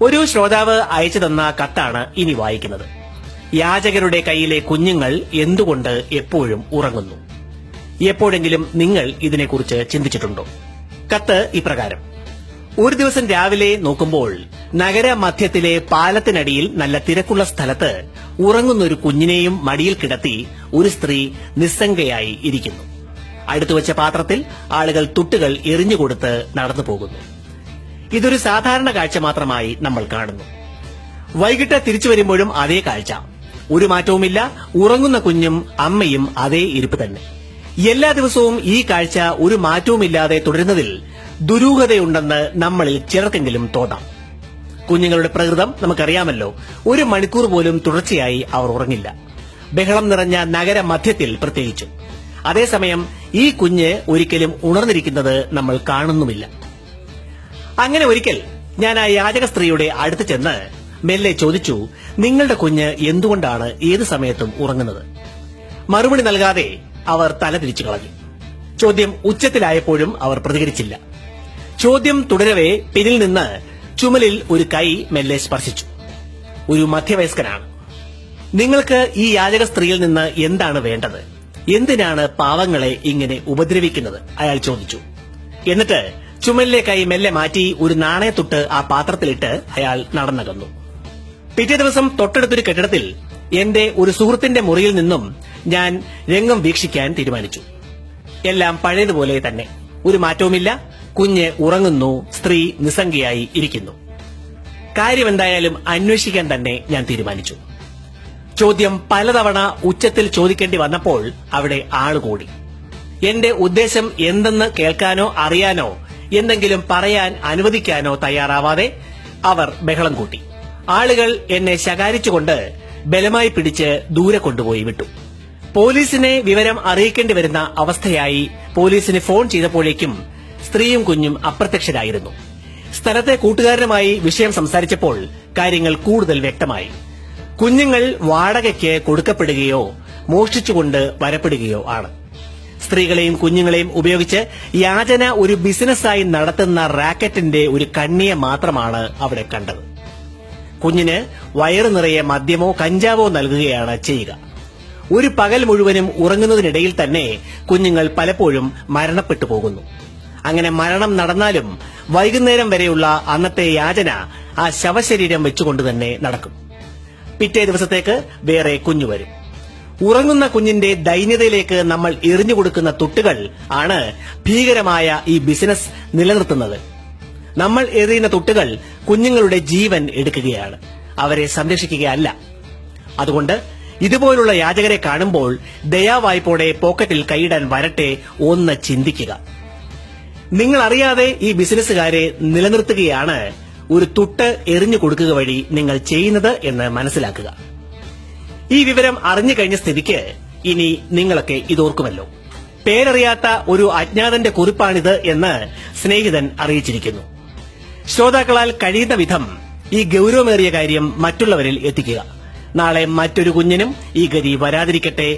ഒരു ശ്രോതാവ് അയച്ചു തന്ന കത്താണ് ഇനി വായിക്കുന്നത്. യാചകരുടെ കയ്യിലെ കുഞ്ഞുങ്ങൾ എന്തുകൊണ്ട് എപ്പോഴും ഉറങ്ങുന്നു? എപ്പോഴെങ്കിലും നിങ്ങൾ ഇതിനെക്കുറിച്ച് ചിന്തിച്ചിട്ടുണ്ടോ? കത്ത് ഇപ്രകാരം: ഒരു ദിവസം രാവിലെ നോക്കുമ്പോൾ നഗര മധ്യത്തിലെ പാലത്തിനടിയിൽ നല്ല തിരക്കുള്ള സ്ഥലത്ത് ഉറങ്ങുന്നൊരു കുഞ്ഞിനെയും മടിയിൽ കിടത്തി ഒരു സ്ത്രീ നിസ്സംഗയായി ഇരിക്കുന്നു. അടുത്തുവച്ച പാത്രത്തിൽ ആളുകൾ തുട്ടുകൾ എറിഞ്ഞുകൊടുത്ത് നടന്നു പോകുന്നു. ഇതൊരു സാധാരണ കാഴ്ച മാത്രമായി നമ്മൾ കാണുന്നു. വൈകിട്ട് തിരിച്ചു വരുമ്പോഴും അതേ കാഴ്ച. ഒരു മാറ്റവുമില്ല. ഉറങ്ങുന്ന കുഞ്ഞും അമ്മയും അതേ ഇരിപ്പ് തന്നെ. എല്ലാ ദിവസവും ഈ കാഴ്ച ഒരു മാറ്റവുമില്ലാതെ തുടരുന്നതിൽ ദുരൂഹതയുണ്ടെന്ന് നമ്മളിൽ ചിലർക്കെങ്കിലും തോന്നാം. കുഞ്ഞുങ്ങളുടെ പ്രകൃതം നമുക്കറിയാമല്ലോ. ഒരു മണിക്കൂർ പോലും തുടർച്ചയായി അവർ ഉറങ്ങില്ല, ബഹളം നിറഞ്ഞ നഗര മധ്യത്തിൽ പ്രത്യേകിച്ചും. അതേസമയം ഈ കുഞ്ഞ് ഒരിക്കലും ഉണർന്നിരിക്കുന്നത് നമ്മൾ കാണുന്നുമില്ല. അങ്ങനെ ഒരിക്കൽ ഞാൻ ആ യാചക സ്ത്രീയുടെ അടുത്ത് ചെന്ന് മെല്ലെ ചോദിച്ചു, നിങ്ങളുടെ കുഞ്ഞ് എന്തുകൊണ്ടാണ് ഏത് സമയത്തും ഉറങ്ങുന്നത്? മറുപടി നൽകാതെ അവർ തല തിരിച്ചു കളഞ്ഞു. ചോദ്യം ഉച്ചത്തിലായപ്പോഴും അവർ പ്രതികരിച്ചില്ല. ചോദ്യം തുടരവേ പിന്നിൽ നിന്ന് ചുമലിൽ ഒരു കൈ മെല്ലെ സ്പർശിച്ചു. ഒരു മധ്യവയസ്കനാണ്. നിങ്ങൾക്ക് ഈ യാചക സ്ത്രീയിൽ നിന്ന് എന്താണ് വേണ്ടത്? എന്തിനാണ് പാവങ്ങളെ ഇങ്ങനെ ഉപദ്രവിക്കുന്നത്? അയാൾ ചോദിച്ചു. എന്നിട്ട് ചുമലിലെ കൈ മെല്ലെ മാറ്റി ഒരു നാണയത്തുട്ട് ആ പാത്രത്തിലിട്ട് അയാൾ നടന്നകന്നു. പിറ്റേ ദിവസം തൊട്ടടുത്തൊരു കെട്ടിടത്തിൽ എന്റെ ഒരു സുഹൃത്തിന്റെ മുറിയിൽ നിന്നും ഞാൻ രംഗം വീക്ഷിക്കാൻ തീരുമാനിച്ചു. എല്ലാം പഴയതുപോലെ തന്നെ, ഒരു മാറ്റവുമില്ല. കുഞ്ഞ് ഉറങ്ങുന്നു, സ്ത്രീ നിസ്സംഗയായി ഇരിക്കുന്നു. കാര്യമെന്തായാലും അന്വേഷിക്കാൻ തന്നെ ഞാൻ തീരുമാനിച്ചു. ചോദ്യം പലതവണ ഉച്ചത്തിൽ ചോദിക്കേണ്ടി വന്നപ്പോൾ അവിടെ ആളുകൂടി. എന്റെ ഉദ്ദേശം എന്തെന്ന് കേൾക്കാനോ അറിയാനോ എന്തെങ്കിലും പറയാൻ അനുവദിക്കാനോ തയ്യാറാവാതെ അവർ ബഹളം കൂട്ടി. ആളുകൾ എന്നെ ശകാരിച്ചുകൊണ്ട് ബലമായി പിടിച്ച് ദൂരെ കൊണ്ടുപോയി വിട്ടു. പോലീസിനെ വിവരം അറിയിക്കേണ്ടി വരുന്ന അവസ്ഥയായി. പോലീസിന് ഫോൺ ചെയ്തപ്പോഴേക്കും സ്ത്രീയും കുഞ്ഞും അപ്രത്യക്ഷരായിരുന്നു. സ്ഥലത്തെ കൂട്ടുകാരനുമായി വിഷയം സംസാരിച്ചപ്പോൾ കാര്യങ്ങൾ കൂടുതൽ വ്യക്തമായി. കുഞ്ഞുങ്ങൾ വാടകയ്ക്ക് കൊടുക്കപ്പെടുകയോ മോഷ്ടിച്ചുകൊണ്ട് വരപ്പെടുകയോ ആണ്. സ്ത്രീകളെയും കുഞ്ഞുങ്ങളെയും ഉപയോഗിച്ച് യാചന ഒരു ബിസിനസ്സായി നടത്തുന്ന റാക്കറ്റിന്റെ ഒരു കണ്ണിയെ മാത്രമാണ് അവിടെ കണ്ടത്. കുഞ്ഞിന് വയറു നിറയെ മദ്യമോ കഞ്ചാവോ നൽകുകയാണ് ചെയ്യുക. ഒരു പകൽ മുഴുവനും ഉറങ്ങുന്നതിനിടയിൽ തന്നെ കുഞ്ഞുങ്ങൾ പലപ്പോഴും മരണപ്പെട്ടു പോകുന്നു. അങ്ങനെ മരണം നടന്നാലും വൈകുന്നേരം വരെയുള്ള അന്നത്തെ യാചന ആ ശവശരീരം വെച്ചുകൊണ്ട് തന്നെ നടക്കും. പിറ്റേ ദിവസത്തേക്ക് വേറെ കുഞ്ഞു വരും. ഉറങ്ങുന്ന കുഞ്ഞിന്റെ ദൈന്യതയിലേക്ക് നമ്മൾ എറിഞ്ഞുകൊടുക്കുന്ന തുട്ടുകൾ ആണ് ഭീകരമായ ഈ ബിസിനസ് നിലനിർത്തുന്നത്. നമ്മൾ എറിയുന്ന തുട്ടുകൾ കുഞ്ഞുങ്ങളുടെ ജീവൻ എടുക്കുകയാണ്, അവരെ സംരക്ഷിക്കുകയല്ല. അതുകൊണ്ട് ഇതുപോലുള്ള യാചകരെ കാണുമ്പോൾ ദയാവായ്പോടെ പോക്കറ്റിൽ കൈയിടാൻ വരട്ടെ, ഒന്ന് ചിന്തിക്കുക. നിങ്ങൾ അറിയാതെ ഈ ബിസിനസ്സുകാരെ നിലനിർത്തുകയാണ് ഒരു തുട്ട് എറിഞ്ഞു കൊടുക്കുക വഴി നിങ്ങൾ ചെയ്യുന്നത് എന്ന് മനസ്സിലാക്കുക. ഈ വിവരം അറിഞ്ഞു കഴിഞ്ഞ സ്ഥിതിക്ക് ഇനി നിങ്ങളൊക്കെ ഇതോർക്കുമല്ലോ. പേരറിയാത്ത ഒരു അജ്ഞാതന്റെ കുറിപ്പാണിത് എന്ന് സ്നേഹിതൻ അറിയിച്ചിരിക്കുന്നു. ശ്രോതാക്കളാൽ കഴിയുന്ന വിധം ഈ ഗൌരവമേറിയ കാര്യം മറ്റുള്ളവരിൽ എത്തിക്കുക. നാളെ മറ്റൊരു കുഞ്ഞിനും ഈ ഗതി വരാതിരിക്കട്ടെ